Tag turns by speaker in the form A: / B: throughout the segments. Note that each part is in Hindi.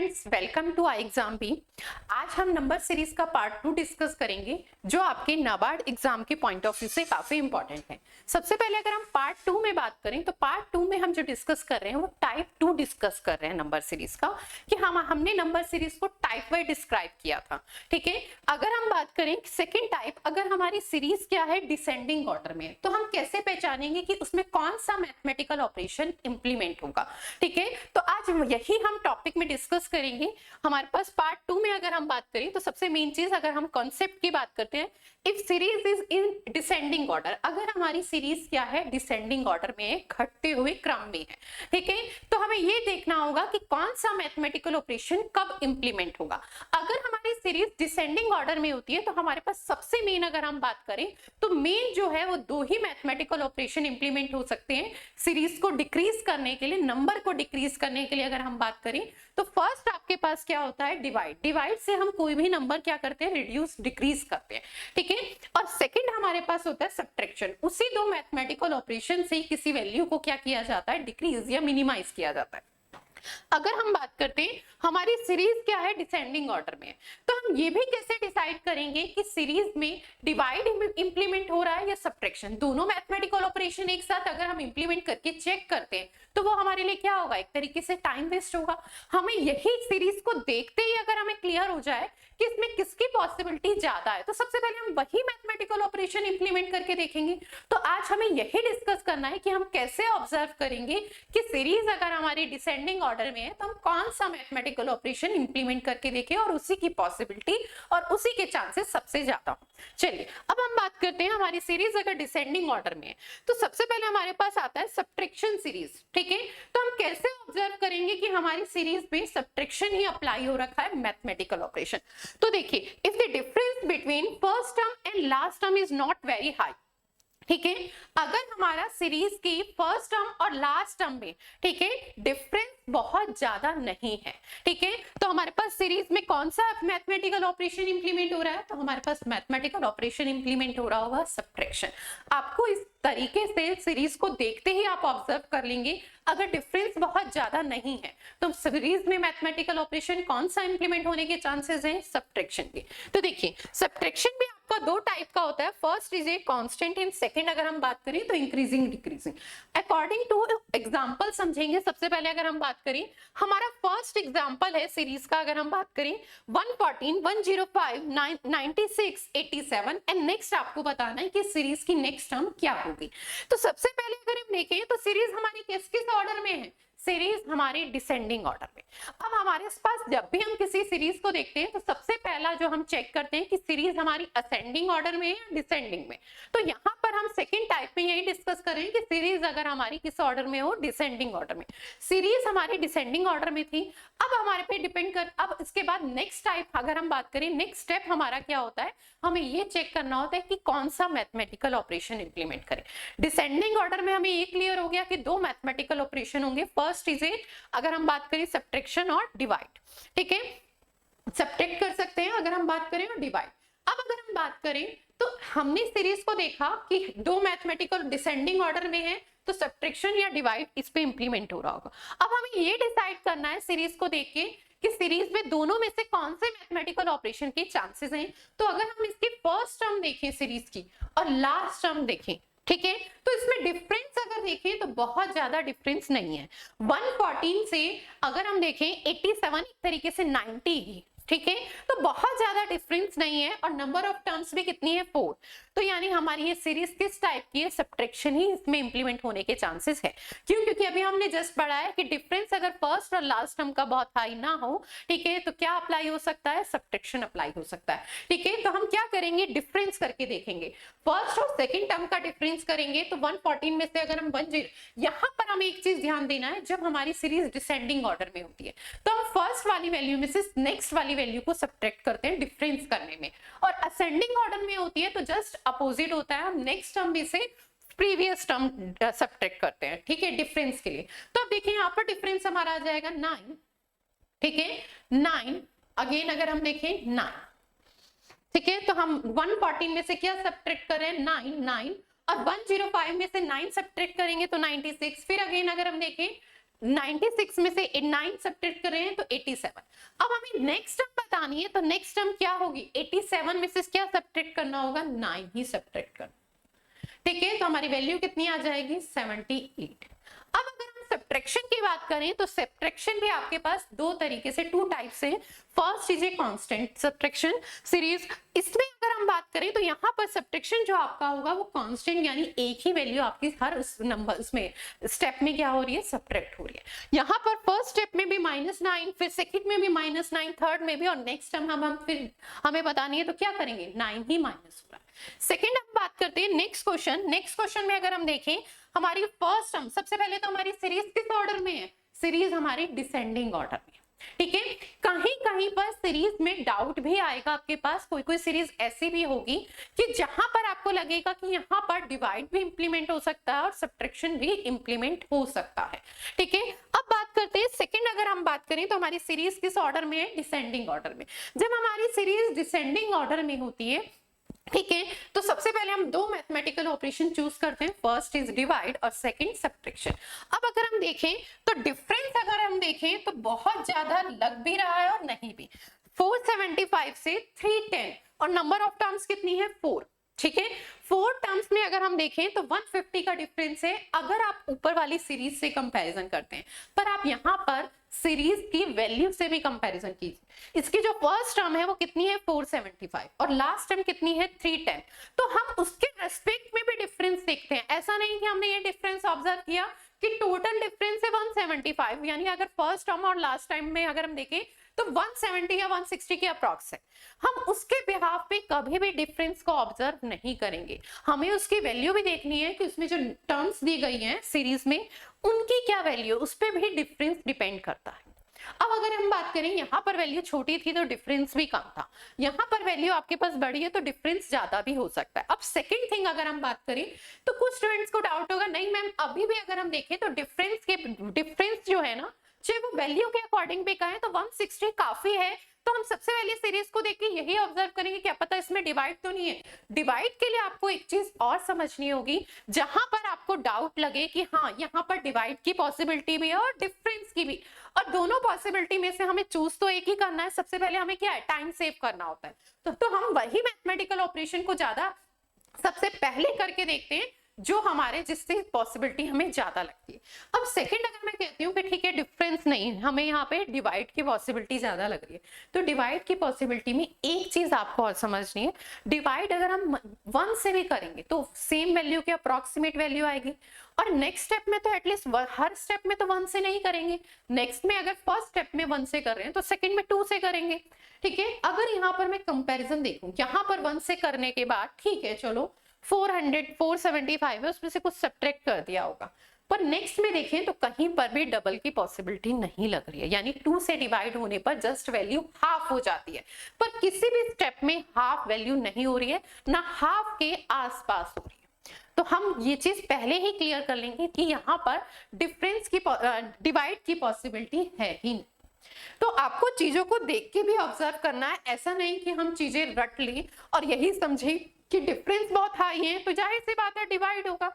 A: Students, welcome to I exam B. आज हम नंबर सीरीज का पार्ट 2 डिस्कस करेंगे जो आपके नाबार्ड एग्जाम के पॉइंट ऑफ व्यू से काफी इंपॉर्टेंट है। सबसे पहले अगर हम पार्ट 2 में बात करें तो पार्ट 2 में हम जो डिस्कस कर रहे हैं वो टाइप 2 डिस्कस कर रहे हैं नंबर सीरीज का, कि हमने नंबर सीरीज को टाइप वाइज डिस्क्राइब किया था। ठीक है, अगर हम बात करें सेकेंड टाइप, अगर हमारी सीरीज क्या है डिसेंडिंग ऑर्डर में, तो हम कैसे पहचानेंगे कि उसमें कौन सा मैथमेटिकल ऑपरेशन इंप्लीमेंट होगा। ठीक है, तो आज यही हम टॉपिक में डिस्कस करेंगे। हमारे पास पार्ट 2 में अगर हम बात करें तो सबसे मेन चीज, अगर हम कॉन्सेप्ट की बात करते हैं, if series is in descending order, अगर हमारी सीरीज क्या है डिसेंडिंग ऑर्डर में, घटते हुए क्रम में है, ठीक है, तो हमें ये देखना होगा कि कौन सा मैथमेटिकल ऑपरेशन कब इंप्लीमेंट होगा। अगर हमारी सीरीज डिसेंडिंग ऑर्डर में होती है तो हमारे पास सबसे मेन अगर हम बात करें तो मेन जो है वो दो ही मैथमेटिकल ऑपरेशन इंप्लीमेंट हो सकते हैं सीरीज को डिक्रीज करने के लिए, नंबर को डिक्रीज करने के लिए। अगर हम बात करें तो फर्स्ट आपके पास क्या होता है डिवाइड, डिवाइड से हम कोई भी नंबर क्या करते हैं रिड्यूस डिक्रीज करते हैं। ठीक है, और सेकंड हमारे पास होता है सब्ट्रैक्शन, उसी दो मैथमेटिकल ऑपरेशन से किसी वैल्यू को क्या किया जाता है डिक्रीज या मिनिमाइज किया जाता है। अगर हम बात करते हैं हमारी सीरीज क्या है डिसेंडिंग ऑर्डर में, तो हम ये भी कैसे डिसाइड करेंगे कि सीरीज में डिवाइड इंप्लीमेंट हो रहा है या सब्ट्रैक्शन, दोनों मैथमेटिकल ऑपरेशन एक साथ अगर हम इंप्लीमेंट करके चेक करते हैं तो वो हमारे लिए क्या होगा, एक तरीके से टाइम वेस्ट होगा। हमें यही सीरीज को देखते ही अगर हमें क्लियर हो जाए कि इसमें किसकी पॉसिबिलिटी ज्यादा है, तो सबसे पहले हम वही मैथमेटिकल ऑपरेशन इंप्लीमेंट करके देखेंगे। तो आज हमें यही डिस्कस करना है कि हम कैसे ऑब्जर्व करेंगे कि सीरीज अगर हमारी डिसेंडिंग ऑर्डर में है तो हम कौन सा मैथमेटिकल ऑपरेशन इंप्लीमेंट करके देखें और उसी की पॉसिबिलिटी और उसी के चांसेस सबसे ज्यादा हो। चलिए अब हम बात करते हैं हमारी सीरीज अगर डिसेंडिंग ऑर्डर में है तो सबसे पहले हमारे पास आता है सब्ट्रैक्शन सीरीज। ठीक है, तो हम कैसे ऑब्जर्व करेंगे कि हमारी सीरीज में सब्ट्रैक्शन ही अप्लाई हो रखा है मैथमेटिकल ऑपरेशन। तो देखिए, if the difference between first term and last term is not very high, ठीक है, अगर हमारा सीरीज की फर्स्ट टर्म और लास्ट टर्म में, ठीक है, डिफरेंस बहुत ज्यादा नहीं है, ठीक है, तो हमारे पास सीरीज में कौन सा मैथमेटिकल ऑपरेशन इंप्लीमेंट हो रहा है, तो हमारे पास मैथमेटिकल ऑपरेशन इंप्लीमेंट हो रहा होगा सब्ट्रैक्शन। आपको इस तरीके से सीरीज को देखते ही आप ऑब्जर्व कर लेंगे अगर डिफरेंस बहुत ज्यादा नहीं है तो सीरीज में मैथमेटिकल ऑपरेशन कौन सा इंप्लीमेंट होने के चांसेस हैं, सब्ट्रैक्शन के। तो देखिए सब्ट्रैक्शन भी आपका दो टाइप का होता है, first is a constant and second अगर हम बात करें तो increasing decreasing. According two example समझेंगे। सबसे पहले अगर हम बात करें, हमारा फर्स्ट एग्जांपल है सीरीज का, अगर हम बात करें 114 105 96 87 एंड नेक्स्ट आपको बताना है कि सीरीज की नेक्स्ट टर्म क्या होगी। तो सबसे पहले अगर हम देखें तो सीरीज हमारी किस किस ऑर्डर में है, सीरीज हमारी डिसेंडिंग ऑर्डर में। अब हमारे पास जब भी हम किसी सीरीज को देखते हैं तो सबसे पहला जो हम चेक करते हैं कि सीरीज हमारी असेंडिंग ऑर्डर में है या डिसेंडिंग में। तो यहाँ पर हम सेकंड टाइप में यही डिस्कस करें कि सीरीज अगर हमारी किस ऑर्डर में हो, डिसेंडिंग ऑर्डर में। सीरीज हमारी डिसेंडिंग ऑर्डर में थी, अब हमारे पे डिपेंड कर, अब इसके बाद नेक्स्ट टाइप अगर हम बात करें, नेक्स्ट स्टेप हमारा क्या होता है, हमें ये चेक करना होता है कि कौन सा मैथमेटिकल ऑपरेशन इंप्लीमेंट करें। डिसेंडिंग ऑर्डर में हमें ये क्लियर हो गया कि दो मैथमेटिकल ऑपरेशन होंगे, फर्स्ट इज ए, अगर हम बात करें सब्ट्रैक्शन और डिवाइड। ठीक है, सब्ट्रैक्ट कर सकते हैं अगर हम बात करें और डिवाइड। अब अगर हम बात करें तो हमने सीरीज को देखा कि दो मैथमेटिकल डिसेंडिंग ऑर्डर में है तो सब्ट्रैक्शन या डिवाइड इस पे इंप्लीमेंट हो रहा होगा। अब हमें ये डिसाइड करना है सीरीज को देख के कि सीरीज में दोनों में से कौन से मैथमेटिकल ऑपरेशन के चांसेस हैं। तो अगर हम इसकी फर्स्ट टर्म देखें सीरीज की और लास्ट टर्म देखें, ठीक है, तो इसमें डिफरेंस अगर देखें तो बहुत ज्यादा डिफरेंस नहीं है। 114 से अगर हम देखें 87 एक तरीके से 90 ही, ठीक है, तो बहुत ज्यादा डिफरेंस नहीं है और नंबर ऑफ टर्म्स भी कितनी है 4। तो यानी हमारी ये सीरीज किस टाइप की है, सब्ट्रैक्शन ही इसमें इंप्लीमेंट होने के चांसेस है। क्यों, क्योंकि अभी हमने जस्ट पढ़ा है कि डिफरेंस अगर फर्स्ट और लास्ट टर्म का बहुत हाई ना हो, ठीक है, तो क्या अप्लाई हो सकता है, सब्ट्रैक्शन अप्लाई हो सकता है। ठीक है, तो हम क्या करेंगे, डिफरेंस करके देखेंगे, फर्स्ट और सेकंड टर्म का डिफरेंस करेंगे। तो 114 में से अगर हम 10, यहाँ पर हमें एक चीज ध्यान देना है, जब हमारी सीरीज डिसेंडिंग ऑर्डर में होती है तो हम फर्स्ट वाली वैल्यू में से नेक्स्ट वाली वैल्यू को सब्ट्रैक्ट करते हैं डिफरेंस करने में, और असेंडिंग ऑर्डर में होती है तो जस्ट अपोजिट होता है, हम नेक्स्ट टर्म में से प्रीवियस टर्म सब्ट्रैक्ट करते हैं। ठीक है, डिफरेंस के लिए। तो अब देखिए यहाँ पर डिफरेंस हमारा आ जाएगा 9, ठीक है, 9 अगेन अगर हम देखें 9, ठीक है, तो हम 114 में से क्या सब्ट्रैक्ट कर रहे हैं 9, 9 और 105 में से 9 सब्ट्रैक्ट करेंगे तो 96। फिर अगेन अगर हम देखें 96 में से 9 सब्ट्रैक्ट कर रहे हैं तो 87। अब हमें नेक्स्ट टर्म बतानी है, तो नेक्स्ट टर्म क्या होगी, 87 में से क्या सब्ट्रैक्ट करना होगा, 9 ही सब्ट्रैक्ट करना। ठीक है, तो हमारी वैल्यू कितनी आ जाएगी, 78। अब अगर हम सब्ट्रैक्शन की बात करें तो सब्ट्रैक्शन भी आपके पास दो तरीके से, टू टाइप से। First is a constant subtraction series. इसमें अगर हम बात करें तो यहाँ पर सब्ट्रैक्शन जो आपका होगा वो कांस्टेंट, यानी एक ही वैल्यू आपकी हर उस नंबर उसमें स्टेप में क्या हो रही है, सब्ट्रैक्ट हो रही है। यहाँ पर फर्स्ट स्टेप में भी -9, फिर सेकंड में भी -9, थर्ड में भी, और नेक्स्ट टाइम हम फिर हमें बतानी है तो क्या करेंगे, 9 ही माइनस हो रहा है। सेकंड हम बात करते हैं नेक्स्ट क्वेश्चन। नेक्स्ट क्वेश्चन में अगर हम देखें हमारी फर्स्ट टर्म, सबसे पहले तो हमारी सीरीज किस ऑर्डर में है, सीरीज हमारी डिसेंडिंग ऑर्डर में। ठीक है, कहीं कहीं पर सीरीज में डाउट भी आएगा आपके पास, कोई कोई सीरीज ऐसी भी होगी कि जहां पर आपको लगेगा कि यहाँ पर डिवाइड भी इंप्लीमेंट हो सकता है और सब्ट्रैक्शन भी इंप्लीमेंट हो सकता है। ठीक है, अब बात करते हैं सेकंड, अगर हम बात करें तो हमारी सीरीज किस ऑर्डर में है, डिसेंडिंग ऑर्डर में। जब हमारी सीरीज डिसेंडिंग ऑर्डर में होती है, ठीक है, तो सबसे पहले हम दो मैथमेटिकल ऑपरेशन चूज करते हैं, फर्स्ट इज डिवाइड और सेकंड सब्ट्रैक्शन। अब अगर हम देखें तो डिफरेंस अगर हम देखें तो बहुत ज्यादा लग भी रहा है और नहीं भी। 475 से 310 और नंबर ऑफ टर्म्स कितनी है, 4। ठीक है, 4 टर्म्स में अगर हम देखें तो 150 का डिफरेंस है अगर आप ऊपर वाली सीरीज से कंपैरिजन करते हैं, पर आप यहाँ पर सीरीज की वैल्यू से भी कंपैरिजन कीजिए। इसकी जो फर्स्ट टर्म है वो कितनी है, 475, और लास्ट टर्म कितनी है, 310। तो हम उसके रेस्पेक्ट में भी डिफरेंस देखते हैं। ऐसा नहीं कि हमने ये डिफरेंस ऑब्जर्व किया कि टोटल डिफरेंस है 175, यानी अगर फर्स्ट टर्म और लास्ट टाइम में अगर हम देखें तो 170 या 160 के अप्रॉक्स है, हम उसके बिहाफ पे कभी भी डिफरेंस को ऑब्जर्व नहीं करेंगे। हमें उसकी वैल्यू भी देखनी है कि उसमें जो टर्म्स दी गई हैं सीरीज में उनकी क्या वैल्यू, उस पर भी डिफरेंस डिपेंड करता है। अब अगर हम बात करें, यहाँ पर वैल्यू छोटी थी तो डिफरेंस भी कम था, यहाँ पर वैल्यू आपके पास बड़ी है तो डिफरेंस ज्यादा भी हो सकता है। अब सेकंड थिंग अगर हम बात करें तो कुछ स्टूडेंट्स को डाउट होगा, नहीं मैम अभी भी अगर हम देखें तो डिफरेंस जो है ना, चाहे वो वैल्यू के अकॉर्डिंग भी कहें तो 160 काफी है, तो हम सबसे पहले सीरीज को देख के यही ऑब्जर्व करेंगे क्या पता इसमें डिवाइड तो नहीं है। डिवाइड के लिए आपको एक चीज और समझनी होगी, जहां पर आपको डाउट लगे कि हाँ यहाँ पर डिवाइड की पॉसिबिलिटी भी है और डिफरेंस की भी, और दोनों पॉसिबिलिटी में से हमें चूज तो एक ही करना है। सबसे पहले हमें क्या है, टाइम सेव करना होता है, तो हम वही मैथमेटिकल ऑपरेशन को ज्यादा सबसे पहले करके देखते हैं जो हमारे जिससे पॉसिबिलिटी हमें ज्यादा लगती है। अब सेकंड अगर मैं कहती हूँ कि ठीक है डिफरेंस नहीं, हमें यहाँ पे डिवाइड की पॉसिबिलिटी ज्यादा लग रही है, तो डिवाइड की पॉसिबिलिटी में एक चीज आपको और समझनी है, डिवाइड अगर हम 1 से भी करेंगे तो सेम वैल्यू की अप्रॉक्सीमेट वैल्यू आएगी, और नेक्स्ट स्टेप में तो एटलीस्ट हर स्टेप में तो 1 से नहीं करेंगे। नेक्स्ट में अगर फर्स्ट स्टेप में 1 से कर रहे हैं तो सेकंड में 2 से करेंगे। ठीक है, अगर यहाँ पर मैं कंपैरिजन देखूं, यहाँ पर 1 से करने के बाद ठीक है चलो 475 है, उसमें से कुछ सब्ट्रैक्ट कर दिया होगा, पर नेक्स्ट में देखें तो कहीं पर भी डबल की पॉसिबिलिटी नहीं लग रही है, यानी 2 से डिवाइड होने पर जस्ट वैल्यू हाफ हो जाती है, पर किसी भी स्टेप में हाफ वैल्यू नहीं हो रही है, ना हाफ के आसपास हो रही है। तो हम ये चीज पहले ही क्लियर कर लेंगे कि यहाँ पर डिफरेंस की डिवाइड की पॉसिबिलिटी है ही नहीं। तो आपको चीजों को देख के भी ऑब्जर्व करना है, ऐसा नहीं कि हम चीजें रट लें और यही समझे कि डिफरेंस बहुत हाई है तो जाहिर सी बात है डिवाइड होगा,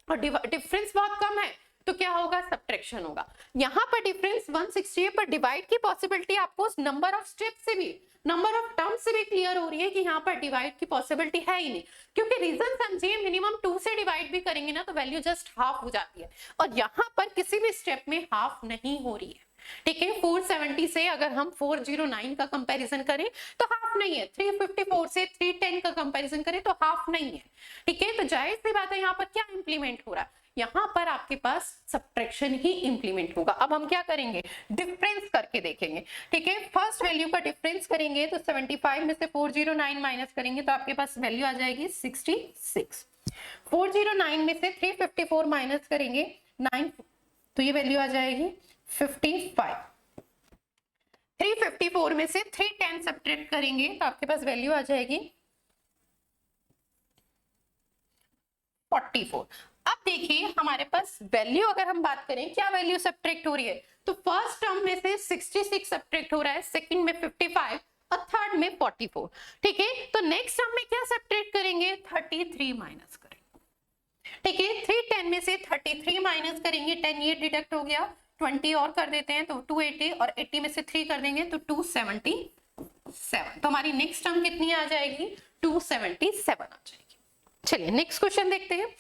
A: और डिफरेंस बहुत कम है तो क्या होगा, सब्ट्रैक्शन होगा। यहाँ पर डिफरेंस 160 है, पर डिवाइड की पॉसिबिलिटी आपको नंबर ऑफ स्टेप से भी, नंबर ऑफ टर्म से भी क्लियर हो रही है कि यहाँ पर डिवाइड की पॉसिबिलिटी है ही नहीं, क्योंकि रीजन समझिए मिनिमम 2 से डिवाइड भी करेंगे ना तो वैल्यू जस्ट हाफ हो जाती है, और यहाँ पर किसी भी स्टेप में हाफ नहीं हो रही है। ठीक है, 470 से अगर हम 409 का कंपैरिजन करें तो हाफ नहीं है, 354 से 310 का कंपैरिजन करें तो हाफ नहीं है। ठीक है, तो जाहिर सी बात है यहाँ पर क्या इंप्लीमेंट हो रहा है, यहाँ पर आपके पास सब्ट्रैक्शन ही इंप्लीमेंट होगा। अब हम क्या करेंगे, डिफरेंस करके देखेंगे। ठीक है, फर्स्ट वैल्यू का डिफरेंस करेंगे तो 75 में से 409 माइनस करेंगे तो आपके पास वैल्यू आ जाएगी 66। 409 में से 354 माइनस करेंगे 9 तो ये वैल्यू आ जाएगी 55। 354 में से 310 सब्ट्रैक्ट करेंगे तो आपके पास वैल्यू आ जाएगी 44। अब देखिए हमारे पास वैल्यू अगर हम बात करें क्या वैल्यू सब्ट्रैक्ट हो रही है, तो फर्स्ट टर्म में से 66 सब्ट्रैक्ट हो रहा है, सेकंड में 55 और थर्ड में 44। ठीक है, तो नेक्स्ट टर्म में क्या सब्ट्रैक्ट करेंगे, 33 माइनस करेंगे। ठीक है, 310 में से 33 माइनस करेंगे, 10 ये डिडक्ट हो गया, 20 और कर देते हैं तो 280 और 80 में से 3 कर देंगे तो 277। तो हमारी नेक्स्ट टर्म कितनी आ जाएगी? 277 आ जाएगी। चलिए नेक्स्ट क्वेश्चन देखते हैं।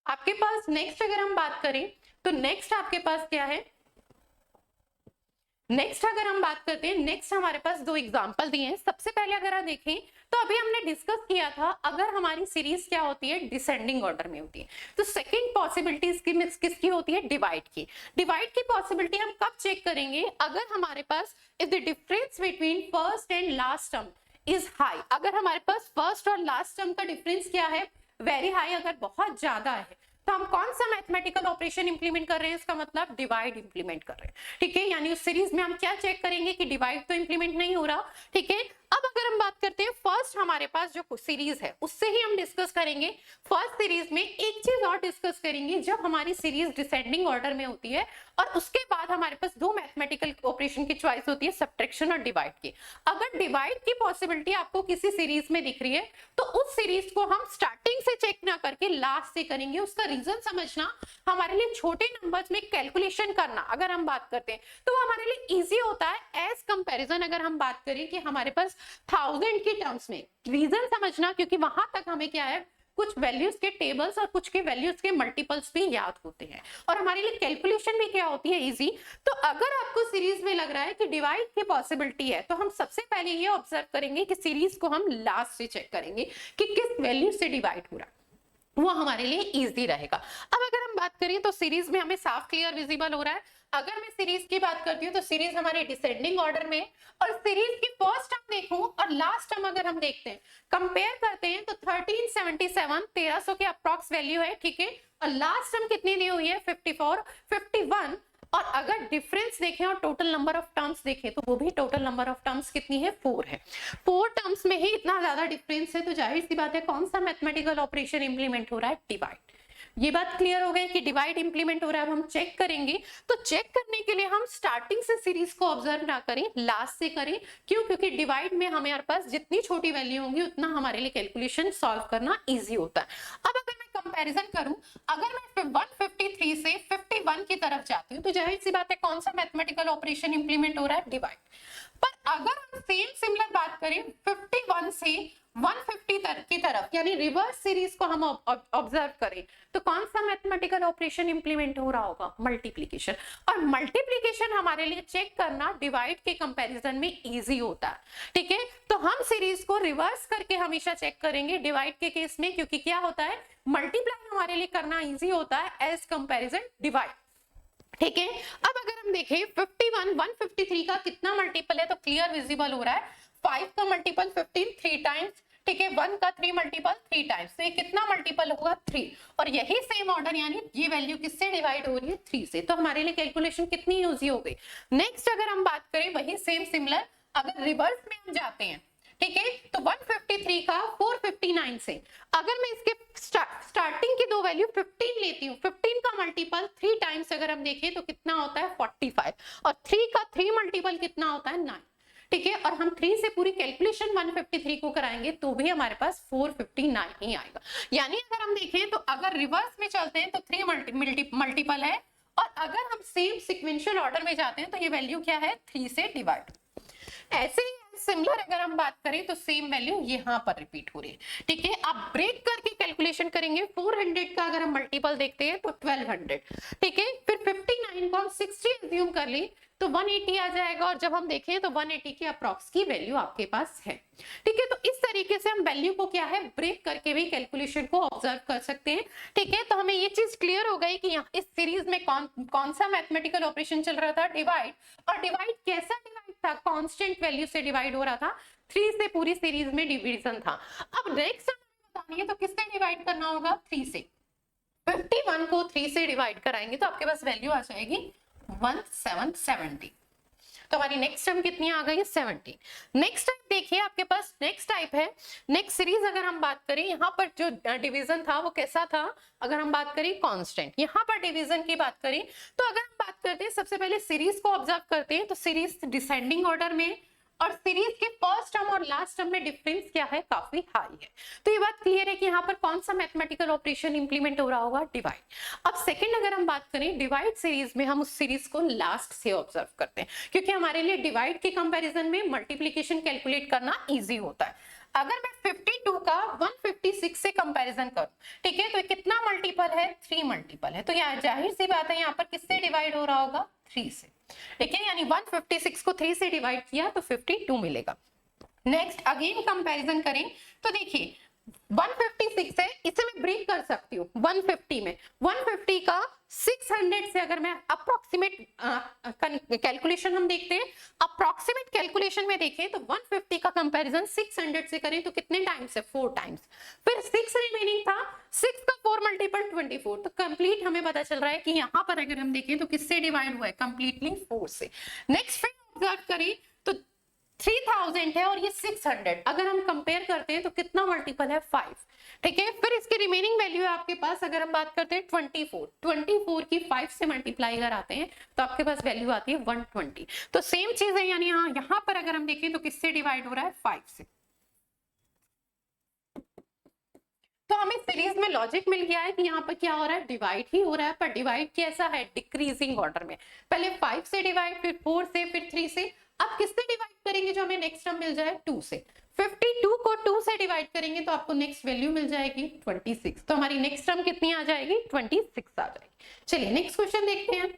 A: आपके पास नेक्स्ट अगर हम बात करें तो नेक्स्ट आपके पास क्या है? नेक्स्ट अगर हम बात करते हैं, नेक्स्ट हमारे पास दो एग्जांपल दिए हैं। सबसे पहले अगर आप देखें तो अभी हमने डिस्कस किया था अगर हमारी सीरीज क्या होती है? डिसेंडिंग ऑर्डर में होती है। तो सेकंड पॉसिबिलिटी किसकी होती है? डिवाइड की। डिवाइड की पॉसिबिलिटी हम कब चेक करेंगे? अगर हमारे पास if the difference between first and last term is high, अगर हमारे पास फर्स्ट और लास्ट टर्म का डिफरेंस क्या है? वेरी हाई, अगर बहुत ज्यादा है तो हम कौन सा मैथमेटिकल ऑपरेशन इंप्लीमेंट कर रहे हैं? इसका मतलब डिवाइड इंप्लीमेंट कर रहे हैं। ठीक है, यानी उस सीरीज में हम क्या चेक करेंगे कि डिवाइड तो इंप्लीमेंट नहीं हो रहा। ठीक है, अब अगर हम बात करते हैं फर्स्ट हमारे पास जो सीरीज है उससे ही हम डिस्कस करेंगे। फर्स्ट सीरीज में एक चीज और डिस्कस करेंगे, जब हमारी सीरीज डिसेंडिंग ऑर्डर में होती है और उसके बाद हमारे पास दो मैथमेटिकल ऑपरेशन की चॉइस होती है, सब्ट्रैक्शन और डिवाइड की। अगर डिवाइड की पॉसिबिलिटी आपको किसी सीरीज में दिख रही है तो उस सीरीज को हम स्टार्टिंग से चेक ना करके लास्ट से करेंगे। उसका रीजन समझना, हमारे लिए छोटे नंबर्स में कैलकुलेशन करना अगर हम बात करते हैं तो हमारे लिए इजी होता है एज कंपैरिजन अगर हम बात करें कि हमारे पास 1000 के टर्म्स में। रीजन समझना, क्योंकि वहां तक हमें क्या है, कुछ वैल्यूज के टेबल्स और कुछ के वैल्यूज के मल्टीपल्स भी याद होते हैं और हमारे लिए कैलकुलेशन भी क्या होती है? इजी। तो अगर आपको सीरीज में लग रहा है कि डिवाइड की पॉसिबिलिटी है तो हम सबसे पहले ये ऑब्जर्व करेंगे कि सीरीज को हम लास्ट से चेक करेंगे कि किस वैल्यू से डिवाइड हो रहा है, वो हमारे लिए इजी रहेगा। अब अगर हम बात करें तो सीरीज में हमें साफ क्लियर विजिबल हो रहा है। अगर मैं सीरीज की बात करती हूँ तो सीरीज हमारे डिसेंडिंग ऑर्डर में, और सीरीज की फर्स्ट टर्म देखूं और लास्ट टर्म अगर हम देखते हैं, कंपेयर करते हैं तो 1377 1300 के अप्रॉक्स वैल्यू है। ठीक है, और लास्ट टर्म कितनी दी हुई है? 54 51। और अगर डिफरेंस देखें और टोटल नंबर ऑफ टर्म्स देखें तो वो भी टोटल नंबर ऑफ टर्म्स कितनी है? 4 है। 4 टर्म्स में ही इतना ज्यादा डिफरेंस है तो जाहिर सी बात है कौन सा मैथमेटिकल ऑपरेशन इंप्लीमेंट हो रहा है? डिवाइड। ये बात क्लियर हो गई कि डिवाइड इंप्लीमेंट हो रहा है। अब हम चेक करेंगे, तो चेक करने के लिए हम स्टार्टिंग से सीरीज को ऑब्जर्व ना करें, लास्ट से करें। क्यों? क्योंकि डिवाइड में हमारे पास जितनी छोटी वैल्यू होंगी उतना हमारे लिए कैलकुलेशन सॉल्व करना इजी होता है। अब अगर मैं कंपैरिजन करूं, अगर मैं 153 से 51 की तरफ जाती हूँ तो जाहिर सी बात है कौन सा मैथमेटिकल ऑपरेशन इंप्लीमेंट हो रहा है? डिवाइड। पर अगर हम सेम सिमिलर बात करें 51 से 150 की तरफ, यानी रिवर्स सीरीज को हम ऑब्जर्व करें तो कौन सा मैथमेटिकल ऑपरेशन इंप्लीमेंट हो रहा होगा? मल्टीप्लिकेशन। और मल्टीप्लिकेशन हमारे लिए चेक करना डिवाइड के कंपैरिजन में इजी होता है। ठीक है, तो हम सीरीज को रिवर्स करके हमेशा चेक करेंगे डिवाइड के केस में, क्योंकि क्या होता है, मल्टीप्लाई हमारे लिए करना इजी होता है एज कंपैरिजन डिवाइड। ठीक है, अब अगर हम देखें 51 153 का कितना मल्टीपल है तो क्लियर विजिबल हो रहा है। 5 का मल्टीपल 15 3 टाइम्स। ठीक है, 1 का 3 मल्टीपल 3 टाइम्स, तो ये कितना मल्टीपल होगा? 3। और यही सेम ऑर्डर, यानी ये वैल्यू किससे डिवाइड हो रही है? 3 से। तो हमारे लिए कैलकुलेशन कितनी इजी हो गई। नेक्स्ट अगर हम बात करें वही सेम सिमिलर, अगर रिवर्स में हम जाते हैं, ठीक है, तो 153 का 459 से अगर मैं इसके स्टार्टिंग की दो वैल्यू 15 लेती हूँ, 15 का मल्टीपल 3 टाइम्स अगर हम देखें तो कितना होता है? 45। और 3 का 3 मल्टीपल कितना होता है? 9। ठीक है, और हम 3 से पूरी कैलकुलेशन 153 को कराएंगे तो भी हमारे पास 459 ही आएगा। यानी अगर हम देखें तो अगर रिवर्स में चलते हैं तो 3 मल्टीपल है, और अगर हम सेम सिक्वेंशियल ऑर्डर में जाते हैं तो ये वैल्यू क्या है? 3 से डिवाइड। ऐसे ही सिमिलर अगर हम बात करें तो सेम वैल्यू यहाँ पर रिपीट हो रही है। ठीक है, आप ब्रेक करके कैलकुलेशन करेंगे। 400 का अगर हम मल्टीपल देखते हैं तो 1200। ठीक है, फिर 59 को हम 60 एज्यूम कर ली तो 180 आ जाएगा, और जब हम देखें तो 180 के अप्रॉक्स की वैल्यू आपके पास है। ठीक है, तो इस तरीके से हम वैल्यू को क्या है, ब्रेक करके भी कैलकुलेशन को ऑब्जर्व कर सकते हैं। ठीक है, तो हमें ये चीज क्लियर हो गई कि यहाँ इस सीरीज में कौन सा मैथमेटिकल ऑपरेशन चल रहा था? डिवाइड। और डिवाइड कैसा डिवाइड था? कांस्टेंट वैल्यू से डिवाइड हो रहा था। 3 से पूरी सीरीज में डिवीजन था। अब नेक्स्ट बतानी है तो किससे डिवाइड करना होगा? 3 से। 51 को 3 से डिवाइड कराएंगे तो आपके पास वैल्यू आ जाएगी 1770। तो हमारी नेक्स्ट टर्म कितनी आ गई, 17। नेक्स्ट टाइप देखिए आपके पास, नेक्स्ट टाइप है नेक्स्ट सीरीज। अगर हम बात करें यहाँ पर जो डिवीजन था वो कैसा था, अगर हम बात करें कांस्टेंट, यहाँ पर डिवीजन की बात करें तो अगर हम बात करते हैं सबसे पहले सीरीज को ऑब्जर्व करते हैं तो सीरीज डिसेंडिंग ऑर्डर में, और सीरीज के फर्स्ट टर्म और लास्ट टर्म में डिफरेंस क्या है, काफी हाई है। तो ये बात क्लियर है कि यहाँ पर कौन सा मैथमेटिकल ऑपरेशन इंप्लीमेंट हो रहा होगा, डिवाइड। अब सेकंड अगर हम बात करें डिवाइड सीरीज में, हम उस सीरीज को लास्ट से ऑब्जर्व करते हैं क्योंकि हमारे लिए डिवाइड के कंपैरिजन में मल्टीप्लिकेशन कैलकुलेट करना इजी होता है। अगर मैं 52 का 156 से कंपैरिजन करूं, ठीक है, तो कितना मल्टीपल है, 3 मल्टीपल है, तो यहाँ जाहिर सी बात है यहाँ पर किससे डिवाइड हो रहा होगा, 3 से, ठीक है, यानी 156 को 3 से डिवाइड किया तो 52 मिलेगा। नेक्स्ट अगेन कंपैरिजन करें तो देखिए 156 है, इसे मैं ब्रेक कर सकती हूँ 150 में, 150 का 600 से अगर मैं अप्रोक्सीमेट कैलकुलेशन हम देखते हैं, अप्रोक्सीमेट कैलकुलेशन में देखें तो 150 का कंपैरिजन 600 से करें तो कितने टाइम्स है, 4 टाइम्स, फिर 6 रिमेनिंग था, 6 का 4 मल्टीपल 24, तो कंप्लीट हमें पता चल रहा है कि यहाँ पर अगर हम देखें तो किससे डिवाइड हुआ है, कंप्लीटली 4 से। नेक्स्ट फिर ऑब्जर्व करें तो 3000 है और ये 600, अगर हम कंपेयर करते हैं तो कितना मल्टीपल है, 5, ठीक है, फिर इसकी रिमेनिंग वैल्यू है आपके पास, अगर हम बात करते हैं 24 की 5 से मल्टीप्लाई अगर आते हैं तो आपके पास वैल्यू आती है 120। तो सेम चीज है, यानी यहाँ पर अगर हम देखें तो किससे डिवाइड हो रहा है, 5 से। तो हमें सीरीज में लॉजिक मिल गया है कि यहाँ पर क्या हो रहा है, डिवाइड ही हो रहा है, पर डिवाइड कैसा है, डिक्रीजिंग ऑर्डर में, पहले 5 से डिवाइड, फिर 4 से, फिर 3 से, अब किससे डिवाइड करेंगे जो हमें नेक्स्ट टर्म मिल जाए, 2 से। 52 को 2 से डिवाइड करेंगे तो आपको नेक्स्ट वैल्यू मिल जाएगी 26, तो हमारी नेक्स्ट टर्म कितनी आ जाएगी, 26 आ जाएगी। चलिए नेक्स्ट क्वेश्चन देखते हैं।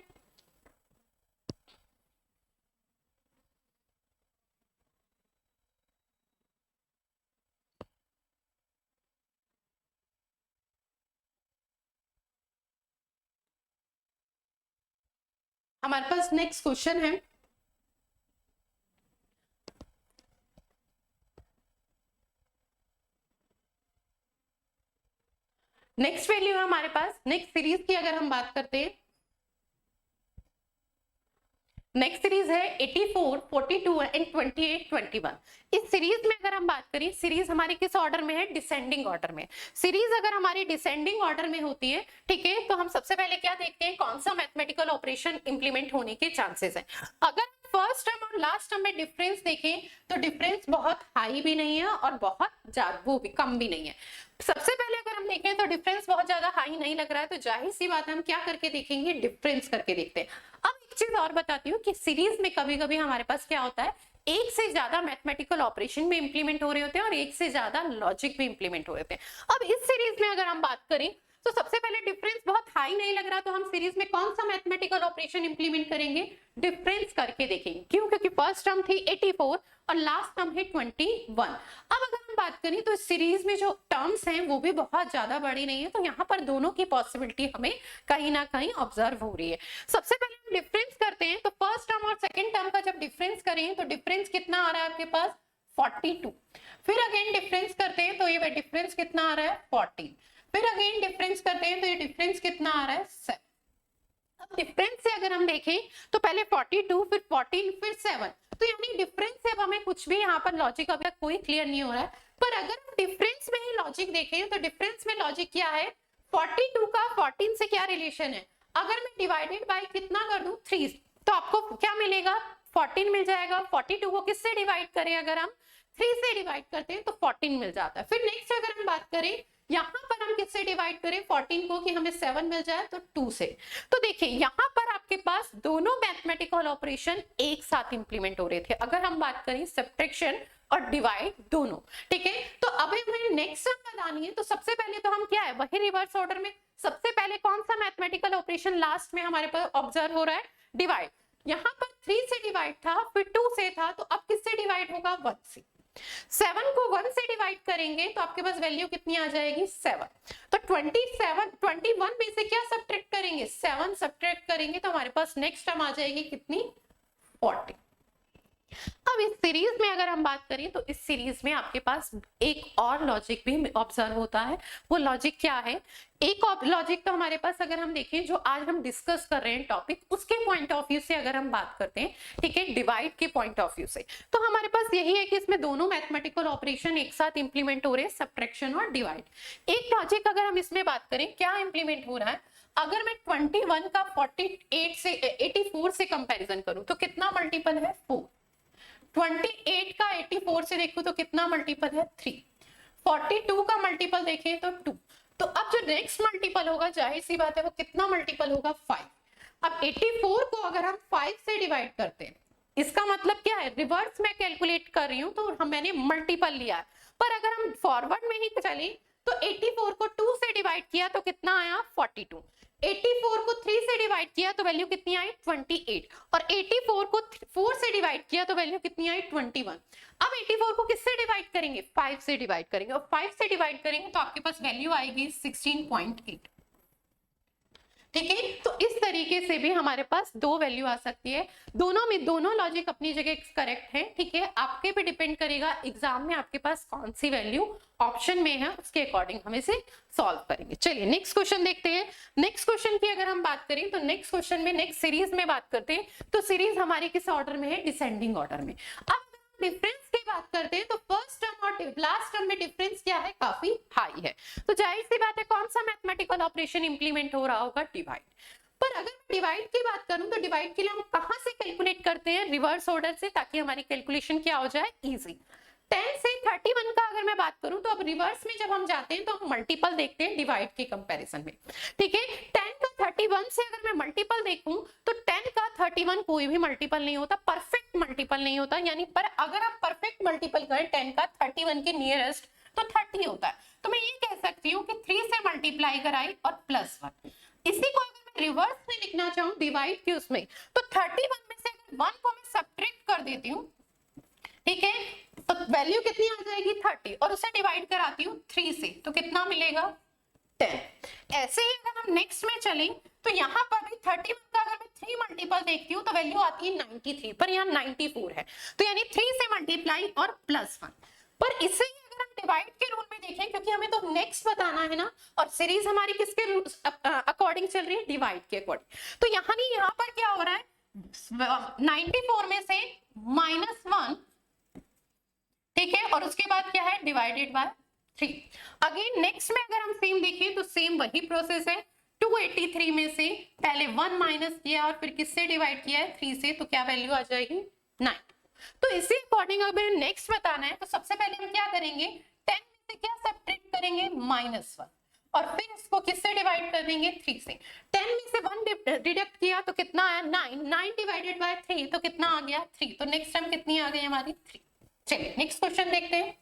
A: हमारे पास नेक्स्ट क्वेश्चन है, नेक्स्ट वैल्यू है हमारे पास नेक्स्ट सीरीज की, अगर हम बात करते हैं नेक्स्ट सीरीज है 84, 42 एंड 28, 21। इस सीरीज में अगर हम बात करें, सीरीज हमारी किस ऑर्डर में है, डिसेंडिंग ऑर्डर में। सीरीज अगर हमारी डिसेंडिंग ऑर्डर में होती है, ठीक है, तो हम सबसे पहले क्या देखते हैं, कौन सा मैथमेटिकल ऑपरेशन इंप्लीमेंट होने के चांसेस है। अगर फर्स्ट टर्म और लास्ट टर्म में डिफरेंस देखें तो डिफरेंस बहुत हाई भी नहीं है और बहुत ज्यादा वो भी कम भी नहीं है। सबसे पहले अगर हम देखें तो डिफरेंस बहुत ज्यादा हाई नहीं लग रहा है, तो जाहिर सी बात है हम क्या करके देखेंगे, डिफरेंस करके देखते हैं। अब एक चीज और बताती हूँ कि सीरीज में कभी कभी हमारे पास क्या होता है, एक से ज्यादा मैथमेटिकल ऑपरेशन भी इंप्लीमेंट हो रहे होते हैं और एक से ज्यादा लॉजिक भी इंप्लीमेंट हो रहे होते हैं। अब इस सीरीज में अगर हम बात करें तो सबसे पहले डिफरेंस बहुत हाई नहीं लग रहा, तो हम सीरीज में कौन सा मैथमेटिकल ऑपरेशन इंप्लीमेंट करेंगे, डिफरेंस करके देखेंगे। क्यों, क्योंकि फर्स्ट टर्म थी 84 और लास्ट टर्म है 21। अब अगर हम बात करें तो इस सीरीज में जो टर्म्स हैं वो भी बहुत ज्यादा बड़ी नहीं है, तो यहाँ पर दोनों की पॉसिबिलिटी हमें कहीं ना कहीं ऑब्जर्व हो रही है। सबसे पहले हम डिफरेंस करते हैं, तो फर्स्ट टर्म और सेकेंड टर्म का जब डिफरेंस करें तो डिफरेंस कितना आ रहा है आपके पास, 42। फिर अगेन डिफरेंस करते हैं तो ये डिफरेंस कितना आ रहा है, 14। फिर अगेन डिफरेंस करते हैं तो ये डिफरेंस कितना आ रहा है, 7। अब डिफरेंस से अगर हम देखें तो पहले 42, फिर 14, फिर 7, तो यानी डिफरेंस से अब हमें कुछ भी यहाँ पर लॉजिक अभी तक कोई क्लियर नहीं हो रहा है। पर अगर हम डिफरेंस में ही लॉजिक देखें तो डिफरेंस में लॉजिक क्या है, 42 का 14 से क्या रिलेशन है, अगर मैं डिवाइडेड बाय कितना कर दूं, 3, तो आपको क्या मिलेगा, 14 मिल जाएगा। 42 को किससे डिवाइड करें, अगर हम 3 से डिवाइड करते हैं तो 14 मिल जाता है। फिर नेक्स्ट अगर हम बात करें यहाँ पर हम किससे डिवाइड करें 14 को कि हमें 7 मिल जाए, तो 2 से। तो देखिए यहाँ पर आपके पास दोनों मैथमेटिकल ऑपरेशन एक साथ इंप्लीमेंट हो रहे थे, अगर हम बात करें सब्ट्रैक्शन और डिवाइड दोनों, ठीक है। तो अब हमें नेक्स्ट टर्म बतानी है, तो सबसे पहले तो हम क्या है, वही रिवर्स ऑर्डर में सबसे पहले कौन सा मैथमेटिकल ऑपरेशन लास्ट में हमारे पास ऑब्जर्व हो रहा है, डिवाइड। यहाँ पर 3 से डिवाइड था, फिर 2 से था, तो अब किससे डिवाइड होगा, 1 से। 7 को 1 से डिवाइड करेंगे तो आपके पास वैल्यू कितनी आ जाएगी, 7। तो 21 में से क्या सब्ट्रैक्ट करेंगे, 7 सब्ट्रैक्ट करेंगे तो हमारे पास नेक्स्ट टर्म आ जाएगी कितनी, 40। अब इस सीरीज में अगर हम बात करें तो इस सीरीज में आपके पास एक और लॉजिक भी ऑब्जर्व होता है। वो लॉजिक क्या है? एक लॉजिक तो हमारे पास अगर हम देखें जो आज हम डिस्कस कर रहे हैं टॉपिक, उसके पॉइंट ऑफ व्यू से अगर हम बात करते हैं, ठीक है, डिवाइड के पॉइंट ऑफ व्यू से, तो हमारे पास यही है कि इसमें दोनों मैथमेटिकल ऑपरेशन एक साथ इंप्लीमेंट हो रहे हैं, सब्ट्रैक्शन और डिवाइड। एक लॉजिक अगर हम इसमें बात करें क्या इंप्लीमेंट हो रहा है, अगर मैं 21 का 48 से 84 से कंपैरिजन करूं तो कितना मल्टीपल है? 4। 28 का 84 से देखूं तो कितना मल्टीपल है? 3। 42 का मल्टीपल देखें तो 2। तो अब जो नेक्स्ट मल्टीपल होगा, जाहिर सी बात है, वो कितना मल्टीपल होगा? 5। अब 84 को अगर हम 5 से डिवाइड करते हैं, इसका मतलब क्या है? रिवर्स में कैलकुलेट कर रही हूं तो मैंने मल्टीपल लिया है, पर अगर हम फॉरवर्ड में ही चले तो 84 को 2 से डिवाइड किया तो कितना आया? 42। 84 को 3 से डिवाइड किया तो वैल्यू कितनी आई? 28। और 84 को 4 से डिवाइड किया तो वैल्यू कितनी आई? 21। अब 84 को किससे डिवाइड करेंगे? 5 से डिवाइड करेंगे, और 5 से डिवाइड करेंगे तो आपके पास वैल्यू आएगी 16.8। ठीक है, तो इस तरीके से भी हमारे पास दो वैल्यू आ सकती है। दोनों लॉजिक अपनी जगह करेक्ट है। ठीक है, आपके पे डिपेंड करेगा एग्जाम में आपके पास कौन सी वैल्यू ऑप्शन में है, उसके अकॉर्डिंग हम इसे सॉल्व करेंगे। चलिए नेक्स्ट क्वेश्चन देखते हैं। नेक्स्ट क्वेश्चन की अगर हम बात करें तो नेक्स्ट क्वेश्चन में नेक्स्ट सीरीज में बात करते हैं, तो सीरीज हमारी किस ऑर्डर में है? डिसेंडिंग ऑर्डर में। अब डिफरेंस की बात करते हैं तो फर्स्ट टर्म और लास्ट टर्म में डिफरेंस क्या है? काफी हाई है। तो जाहिर सी बात है कौन सा मैथमेटिकल ऑपरेशन इंप्लीमेंट हो रहा होगा? डिवाइड। पर अगर मैं डिवाइड की बात करूं तो डिवाइड के लिए हम कहां से कैलकुलेट करते हैं? रिवर्स ऑर्डर से, ताकि हमारी कैलकुलेशन क्या हो जाए? इजी। 10 से 31 का अगर मैं बात करूं तो अब रिवर्स में जब हम जाते हैं तो हम मल्टीपल देखते हैं डिवाइड के कंपैरिजन में। ठीक है, 10 का 31 से अगर मैं मल्टीपल देखूं तो 10 का 31 कोई भी मल्टीपल नहीं होता, परफेक्ट मल्टीपल नहीं होता। यानी पर अगर आप परफेक्ट मल्टीपल करें 10 का 31 के नियरेस्ट तो 30 होता है। तो मैं ये कह सकती हूँ कि 3 से मल्टीप्लाई कराई और +1। इसी को अगर मैं रिवर्स में लिखना चाहूँ डिवाइड के उसमें, तो 31 में से 1 को मैं सब्ट्रैक्ट कर देती हूँ, ठीक है, तो वैल्यू कितनी आ जाएगी? 30, और उसे डिवाइड कराती हूँ 3 से तो कितना मिलेगा? 10। ऐसे ही अगर हम नेक्स्ट में चलें तो यहाँ पर भी 31 का अगर मैं 3 मल्टीपल देखती हूँ तो वैल्यू आती है 93, पर यहाँ 94 है, तो यानी 3 से मल्टीप्लाई और +1। पर इसे ही अगर हम डिवाइड के रूल में देखें, क्योंकि हमें तो नेक्स्ट बताना है ना, और सीरीज हमारी किसके अकॉर्डिंग चल रही है? डिवाइड के अकॉर्डिंग। तो यहाँ पर क्या हो रहा है? 94 में से -1, ठीक है, और उसके बाद क्या है? Divided by 3। अगेन नेक्स्ट में अगर हम सेम देखें तो सेम वही प्रोसेस है। 283 में से पहले 1 माइनस किया और फिर किससे डिवाइड किया है? 3 से, तो क्या वैल्यू आ जाएगी? 9। तो इसी अकॉर्डिंग अगर नेक्स्ट बताना है तो सबसे पहले हम क्या करेंगे? 10 में से क्या सब्ट्रैक्ट करेंगे? -1, और फिर इसको किससे डिवाइड कर देंगे? 3 से। 10 में से 1 डिडक्ट किया तो कितना आया? 9। 9 डिवाइडेड बाय 3 तो कितना आ गया? 3। तो नेक्स्ट टाइम कितनी आ गई हमारी? 3। चलिए नेक्स्ट क्वेश्चन देखते हैं।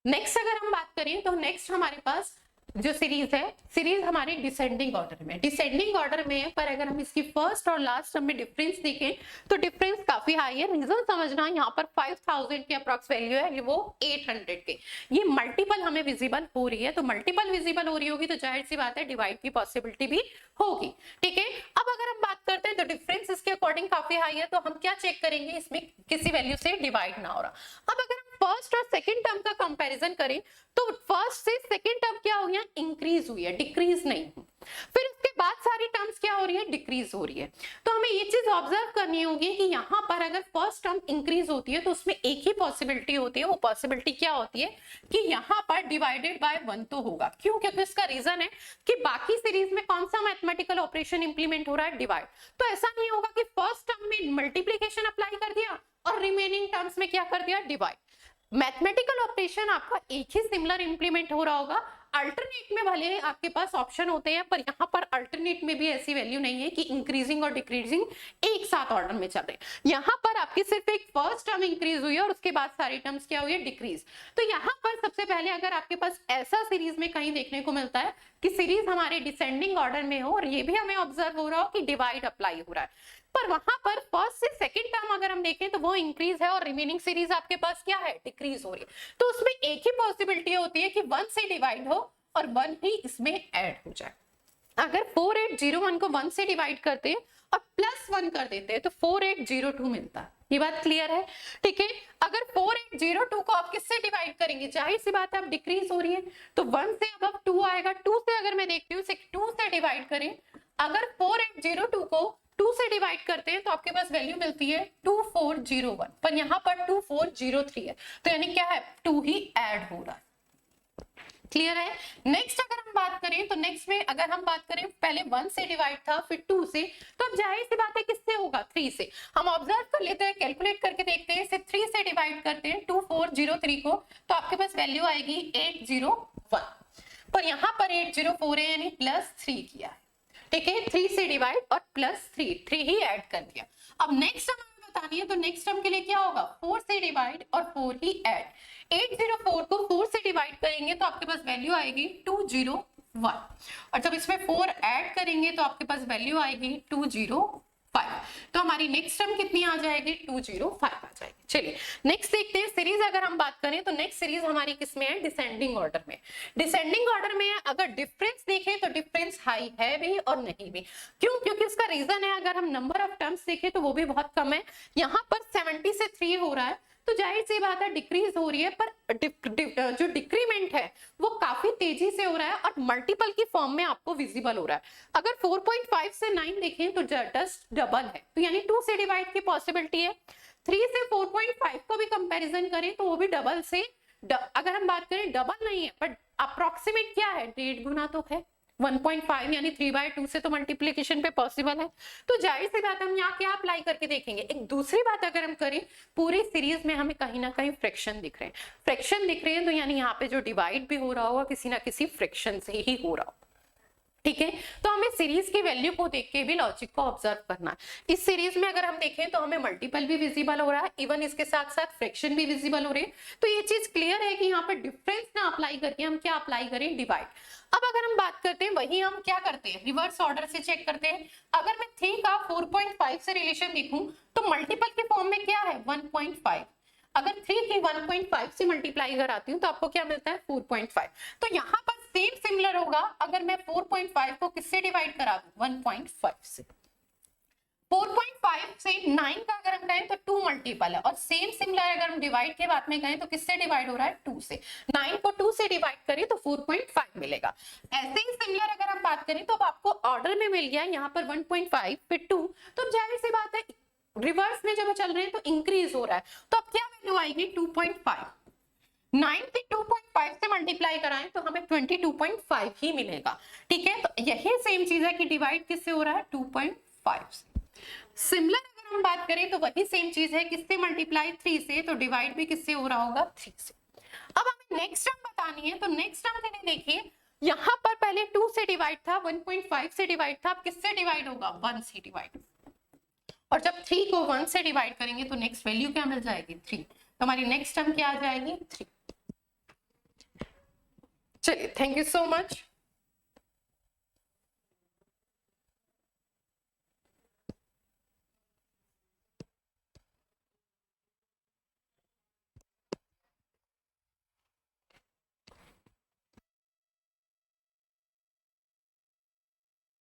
A: नेक्स्ट अगर हम बात करें तो नेक्स्ट हमारे पास जो सीरीज है, सीरीज हमारी डिसेंडिंग ऑर्डर में, डिसेंडिंग ऑर्डर में है। पर अगर हम इसकी फर्स्ट और लास्ट टर्म में डिफरेंस देखें तो डिफरेंस काफी हाई है। रीजन समझना, यहाँ पर 5000 के अप्रॉक्स वैल्यू है, वो 800 के, ये मल्टीपल हमें विजिबल हो रही है। तो मल्टीपल विजिबल हो रही होगी तो जाहिर सी बात है डिवाइड की पॉसिबिलिटी भी होगी। ठीक है, अब अगर हम बात करते हैं तो डिफरेंस इसके अकॉर्डिंग काफी हाई है, तो हम क्या चेक करेंगे? इसमें किसी वैल्यू से डिवाइड ना हो रहा। अब अगर फर्स्ट और सेकंड टर्म का कंपैरिजन करें तो फर्स्ट से सेकंड टर्म क्या हुई है? इंक्रीज हुई है, डिक्रीज नहीं। फिर उसके बाद सारी टर्म्स क्या हो रही है? डिक्रीज हो रही है। तो हमें ये चीज ऑब्जर्व करनी होगी कि यहाँ पर अगर फर्स्ट टर्म इंक्रीज होती है तो उसमें एक ही पॉसिबिलिटी होती है। वो पॉसिबिलिटी क्या होती है? कि यहाँ पर डिवाइडेड बाय 1 तो होगा। क्यों? क्योंकि उसका रीजन है कि बाकी सीरीज में कौन सा मैथमेटिकल ऑपरेशन इंप्लीमेंट हो रहा है? डिवाइड। तो ऐसा नहीं होगा कि फर्स्ट टर्म में मल्टीप्लीकेशन अप्लाई कर दिया और रिमेनिंग टर्म्स में क्या कर दिया? डिवाइड। मैथमेटिकल ऑपरेशन आपका एक ही सिमिलर इंप्लीमेंट हो रहा होगा। अल्टरनेट में भले आपके पास ऑप्शन होते हैं, पर यहाँ पर अल्टरनेट में भी ऐसी वैल्यू नहीं है कि इंक्रीजिंग और डिक्रीजिंग एक साथ ऑर्डर में चल रहे हैं। यहाँ पर आपकी सिर्फ एक फर्स्ट टर्म इंक्रीज हुई है और उसके बाद सारी टर्म्स क्या हुई है? डिक्रीज। तो यहाँ पर सबसे पहले अगर आपके पास ऐसा सीरीज में कहीं देखने को मिलता है कि सीरीज हमारे डिसेंडिंग ऑर्डर में हो और ये भी हमें ऑब्जर्व हो रहा हो कि डिवाइड अप्लाई हो रहा है, पर वहां पर फर्स्ट से सेकंड टर्म अगर हम देखें तो वो इंक्रीज है और रिमेनिंग सीरीज आपके पास क्या है, डिक्रीज हो रही है। तो उसमें एक ही पॉसिबिलिटी होती है कि 1 से डिवाइड हो और 1 ही इसमें ऐड हो जाए। अगर 4801 को 1 से डिवाइड करते हैं और +1 कर देते हैं तो 4802 मिलता है। ये बात क्लियर है, ठीक है। अगर 4802 को आप किससे डिवाइड करेंगे, जाहिर सी बात है अब डिक्रीज हो रही है तो 1 से अब 2 आएगा। 2 से अगर मैं देखती हूँ 2 से डिवाइड करें, अगर 4802 को 2 से डिवाइड करते हैं तो आपके पास वैल्यू मिलती है 2401, पर यहाँ पर 2403 है, तो यानी क्या है, 2 ही ऐड हो रहा है। क्लियर है। नेक्स्ट अगर हम बात करें तो नेक्स्ट में अगर हम बात करें पहले 1 से डिवाइड था फिर 2 से, तो अब जाहिर सी बात है किससे होगा, 3 से। हम ऑब्जर्व कर लेते हैं, कैलकुलेट करके देखते हैं, इसे 3 से डिवाइड करते हैं 2403 को, तो आपके पास वैल्यू आएगी 801, पर यहाँ पर 804 है यानी +3 किया है, ठीक है। 3 से डिवाइड और +3 ही ऐड कर दिया। अब नेक्स्ट टर्म हमें बतानी है, तो नेक्स्ट टर्म के लिए क्या होगा, 4 से डिवाइड और 4 ही ऐड। 804 को 4 से डिवाइड करेंगे तो आपके पास वैल्यू आएगी 201, और जब इसमें 4 ऐड करेंगे तो आपके पास वैल्यू आएगी 205। तो हमारी नेक्स्ट टर्म कितनी आ जाएगी, 205 आ जाएगी। चलिए नेक्स्ट देखते हैं सीरीज। अगर हम बात करें तो नेक्स्ट सीरीज हमारी किसमें है, डिसेंडिंग ऑर्डर में। डिसेंडिंग ऑर्डर में अगर डिफरेंस देखें तो डिफरेंस हाई है भी और नहीं भी। क्यों, क्योंकि उसका रीजन है, अगर हम नंबर ऑफ टर्म्स देखें तो वो भी बहुत कम है। यहाँ पर 70 से 3 हो रहा है, तो जाहिर सी बात है डिक्रीज हो रही है, पर जो डिक्रीमेंट है वो काफी तेजी से हो रहा है और मल्टीपल की फॉर्म में आपको विजिबल हो रहा है। अगर 4.5 से 9 देखें तो जस्ट डबल है, तो यानी 2 से डिवाइड की पॉसिबिलिटी है। 3 से 4.5 को भी कंपैरिजन करें तो वो भी डबल से अगर हम बात करें डबल नहीं है पर अप्रोक्सीमेट क्या है, 1.5 गुना तो है। 1.5 यानी 3/2 से तो मल्टीप्लिकेशन पे पॉसिबल है। तो जाहिर सी बात हम यहाँ क्या अप्लाई करके देखेंगे। एक दूसरी बात अगर हम करें, पूरी सीरीज में हमें कहीं ना कहीं फ्रैक्शन दिख रहे हैं, फ्रैक्शन दिख रहे हैं, तो यानी यहाँ पे जो डिवाइड भी हो रहा होगा किसी ना किसी फ्रैक्शन से ही हो रहा होगा, ठीक है। तो हमें सीरीज की वैल्यू को देख के भी लॉजिक को ऑब्जर्व करना है। इस सीरीज में अगर हम देखें तो हमें मल्टीपल भी विजिबल हो रहा है, इवन इसके साथ साथ फ्रैक्शन भी विजिबल हो रहे हैं। तो ये चीज क्लियर है कि यहाँ पर डिफरेंस ना अप्लाई करके हम क्या अप्लाई करें, डिवाइड। अब अगर हम बात करते हैं, वही हम क्या करते हैं, रिवर्स ऑर्डर से चेक करते हैं। अगर मैं 3 का 4.5 से रिलेशन देखूं तो मल्टीपल के फॉर्म में क्या है, 1.5। अगर 3 की 1.5 से मल्टीप्लाई कराती हूँ तो आपको क्या मिलता है, 4.5। तो यहाँ पर सेम सिमिलर होगा, अगर मैं 4.5 को किससे डिवाइड करा दूं, 1.5 से। 4.5 से 9 का अगर हम कहें तो 2 मल्टीपल है, और सेम सिमिलर अगर हम डिवाइड के बात में कहें तो किससे डिवाइड हो रहा है, 2 से। 9 को 2 से डिवाइड करें तो 4.5 मिलेगा। ऐसे ही सिमिलर अगर हम बात करें तो अब आपको ऑर्डर में मिल गया, यहाँ पर 1.5 फिर 2, तो जाहिर सी बात है रिवर्स में जब चल रहे हैं तो इंक्रीज हो रहा है, तो अब क्या वैल्यू आएगी, 2.5। 9 से 2.5 से मल्टीप्लाई कराएं तो हमें 22.5 ही मिलेगा, ठीक है। तो यही सेम चीज है कि डिवाइड किससे हो रहा है, 2.5 से। सिमिलर अगर हम बात करें तो वही सेम चीज है, किससे मल्टीप्लाई, 3 से, तो डिवाइड भी किससे हो रहा होगा, 3 से। अब हमें नेक्स्ट टर्म बतानी है, तो नेक्स्ट टर्म के लिए देखिए, यहाँ पर पहले 2 से डिवाइड था, 1.5 से डिवाइड था, अब किससे डिवाइड होगा, 1 से डिवाइड। और जब 3 को 1 से डिवाइड करेंगे तो नेक्स्ट वैल्यू क्या मिल जाएगी, 3। तो हमारी नेक्स्ट टर्म क्या आ जाएगी, 3। चलिए, थैंक यू सो मच।